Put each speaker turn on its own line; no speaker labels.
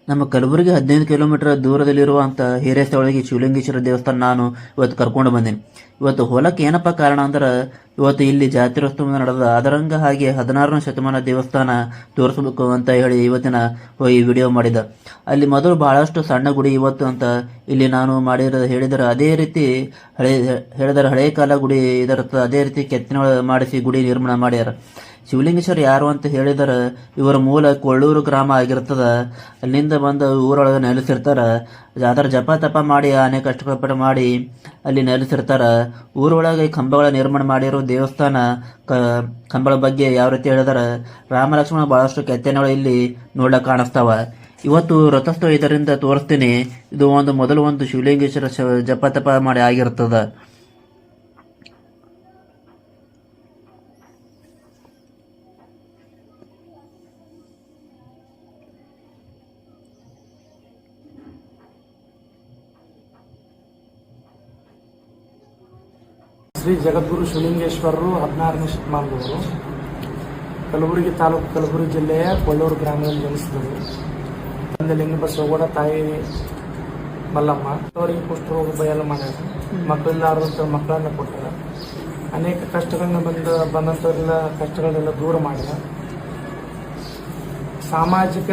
ನಮ್ಮ ಕಲಬುರಗಿ 15 ಕಿಲೋಮೀಟರ್ ದೂರದಲ್ಲಿರುವಂಥ ಹಿರೇಸ್ಥಳಗಿ ಶಿವಲಿಂಗೇಶ್ವರ ದೇವಸ್ಥಾನ ನಾನು ಇವತ್ತು ಕರ್ಕೊಂಡು ಬಂದೀನಿ. ಇವತ್ತು ಹೊಲಕ್ಕೆ ಏನಪ್ಪ ಕಾರಣ ಅಂದ್ರೆ, ಇವತ್ತು ಇಲ್ಲಿ ಜಾತ್ರೋತ್ಸವ ನಡೆದ ಅದರಂಗ ಹಾಗೆ 16ನೇ ಶತಮಾನ ದೇವಸ್ಥಾನ ತೋರಿಸ್ಬೇಕು ಅಂತ ಹೇಳಿ ಇವತ್ತಿನ ಈ ವಿಡಿಯೋ ಮಾಡಿದ. ಅಲ್ಲಿ ಮೊದಲು ಬಹಳಷ್ಟು ಸಣ್ಣ ಗುಡಿ ಇವತ್ತು ಅಂತ ಇಲ್ಲಿ ನಾನು ಹೇಳಿದರೆ ಅದೇ ರೀತಿ ಹಳೆ ಕಾಲ ಗುಡಿ ಇದರತ್ತ ಅದೇ ರೀತಿ ಕೆತ್ತಿನ ಮಾಡಿಸಿ ಗುಡಿ ನಿರ್ಮಾಣ ಮಾಡ್ಯಾರ. ಶಿವಲಿಂಗೇಶ್ವರ ಯಾರು ಅಂತ ಹೇಳಿದರೆ ಇವರ ಮೂಲ ಕೊಳ್ಳೂರು ಗ್ರಾಮ ಆಗಿರ್ತದ. ಅಲ್ಲಿಂದ ಬಂದು ಊರೊಳಗೆ ನೆಲೆಸಿರ್ತಾರ. ಅದರ ಜಪ ತಪ ಮಾಡಿ ಅನೇಕ ಕಷ್ಟಪಟ್ಟು ಮಾಡಿ ಅಲ್ಲಿ ನೆಲೆಸಿರ್ತಾರ. ಊರೊಳಗೆ ಕಂಬಗಳ ನಿರ್ಮಾಣ ಮಾಡಿರೋ ದೇವಸ್ಥಾನ ಕಂಬಳ ಬಗ್ಗೆ ಯಾವ ರೀತಿ ಹೇಳಿದಾರೆ, ರಾಮ ಲಕ್ಷ್ಮಣ ಬಹಳಷ್ಟು ಕೆತ್ತನೆಗಳು ಇಲ್ಲಿ ನೋಡ್ಲಕ್ಕೆ ಕಾಣಿಸ್ತಾವ. ಇವತ್ತು ರಥೋತ್ಸವ ಇದರಿಂದ ತೋರಿಸ್ತೀನಿ. ಇದು ಮೊದಲು ಒಂದು ಶಿವಲಿಂಗೇಶ್ವರ ಜಪ ತಪ ಮಾಡಿ ಆಗಿರ್ತದ.
ಶ್ರೀ ಜಗದ್ಗುರು ಶಿವಲಿಂಗೇಶ್ವರರು 16ನೇ ಶತಮಾನದವರು. ಕಲಬುರಗಿ ತಾಲೂಕು, ಕಲಬುರಗಿ ಜಿಲ್ಲೆಯ ಕೊಳ್ಳೂರು ಗ್ರಾಮದಲ್ಲಿ ಜನಿಸಿದರು. ತಂದೆ ಲಿಂಗಬಸವಗೌಡ, ತಾಯಿ ಮಲ್ಲಮ್ಮ. ಅವರಿಗೆ ಕುಷ್ಠರೋಗ ಬಯಲು ಮಾಡ್ಯಾರ. ಮಕ್ಕಳಿಂದ ಮಕ್ಕಳನ್ನ ಕೊಟ್ಟಾರ. ಅನೇಕ ಕಷ್ಟಗಳನ್ನ ಬಂದಂಥವರೆಲ್ಲ ಕಷ್ಟಗಳನ್ನೆಲ್ಲ ದೂರ ಮಾಡ್ಯಾರ. ಸಾಮಾಜಿಕ